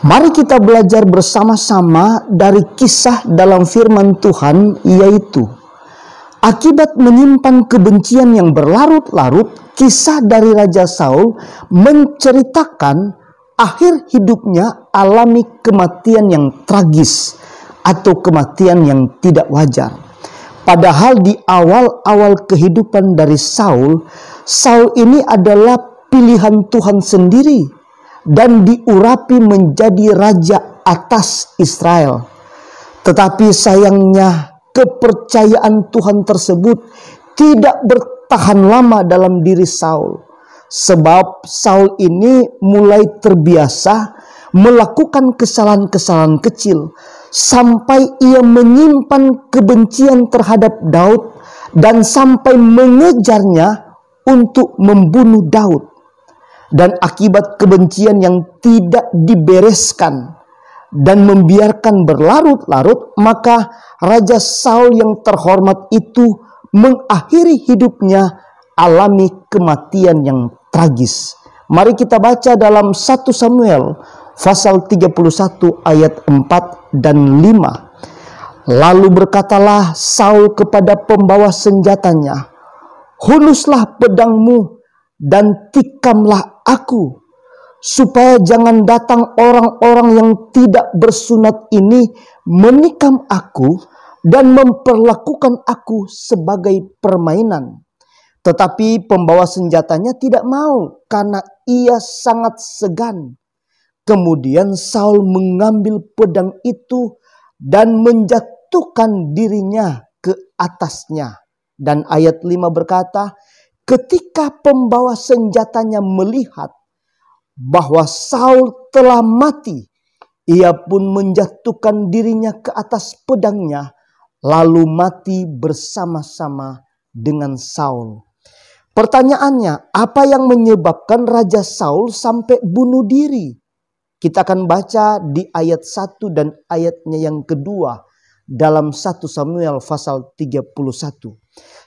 Mari kita belajar bersama-sama dari kisah dalam firman Tuhan, yaitu akibat menyimpan kebencian yang berlarut-larut. Kisah dari Raja Saul menceritakan akhir hidupnya alami kematian yang tragis atau kematian yang tidak wajar. Padahal di awal-awal kehidupan dari Saul ini adalah pilihan Tuhan sendiri dan diurapi menjadi raja atas Israel. Tetapi sayangnya kepercayaan Tuhan tersebut tidak bertahan lama dalam diri Saul. Sebab Saul ini mulai terbiasa melakukan kesalahan-kesalahan kecil sampai ia menyimpan kebencian terhadap Daud dan sampai mengejarnya untuk membunuh Daud. Dan akibat kebencian yang tidak dibereskan dan membiarkan berlarut-larut, maka Raja Saul yang terhormat itu mengakhiri hidupnya alami kematian yang tragis. Mari kita baca dalam 1 Samuel pasal 31 ayat 4 dan 5. Lalu berkatalah Saul kepada pembawa senjatanya, "Hunuslah pedangmu dan tikamlah aku, supaya jangan datang orang-orang yang tidak bersunat ini menikam aku dan memperlakukan aku sebagai permainan." Tetapi pembawa senjatanya tidak mau, karena ia sangat segan. Kemudian Saul mengambil pedang itu dan menjatuhkan dirinya ke atasnya. Dan ayat 5 berkata, ketika pembawa senjatanya melihat bahwa Saul telah mati, ia pun menjatuhkan dirinya ke atas pedangnya, lalu mati bersama-sama dengan Saul. Pertanyaannya, apa yang menyebabkan Raja Saul sampai bunuh diri? Kita akan baca di ayat 1 dan ayatnya yang kedua dalam 1 Samuel pasal 31.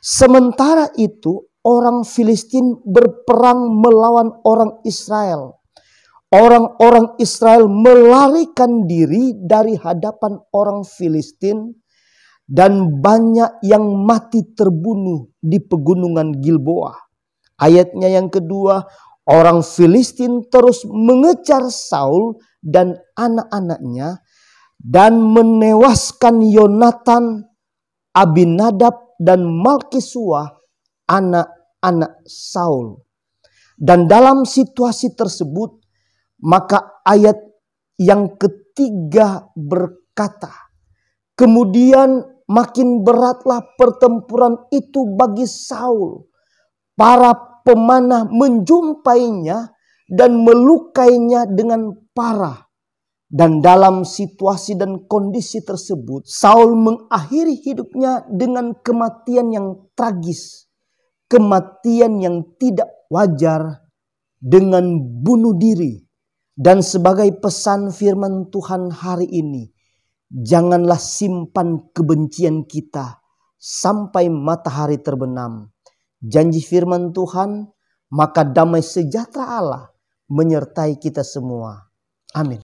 Sementara itu, orang Filistin berperang melawan orang Israel. Orang-orang Israel melarikan diri dari hadapan orang Filistin dan banyak yang mati terbunuh di pegunungan Gilboa. Ayatnya yang kedua, orang Filistin terus mengejar Saul dan anak-anaknya dan menewaskan Yonatan, Abinadab dan Malkisua, anak-anak Saul. Dan dalam situasi tersebut, maka ayat yang ketiga berkata, kemudian makin beratlah pertempuran itu bagi Saul. Para pemanah menjumpainya dan melukainya dengan parah. Dan dalam situasi dan kondisi tersebut, Saul mengakhiri hidupnya dengan kematian yang tragis. Kematian yang tidak wajar dengan bunuh diri. Dan sebagai pesan firman Tuhan hari ini, janganlah simpan kebencian kita sampai matahari terbenam. Janji firman Tuhan, maka damai sejahtera Allah menyertai kita semua. Amin.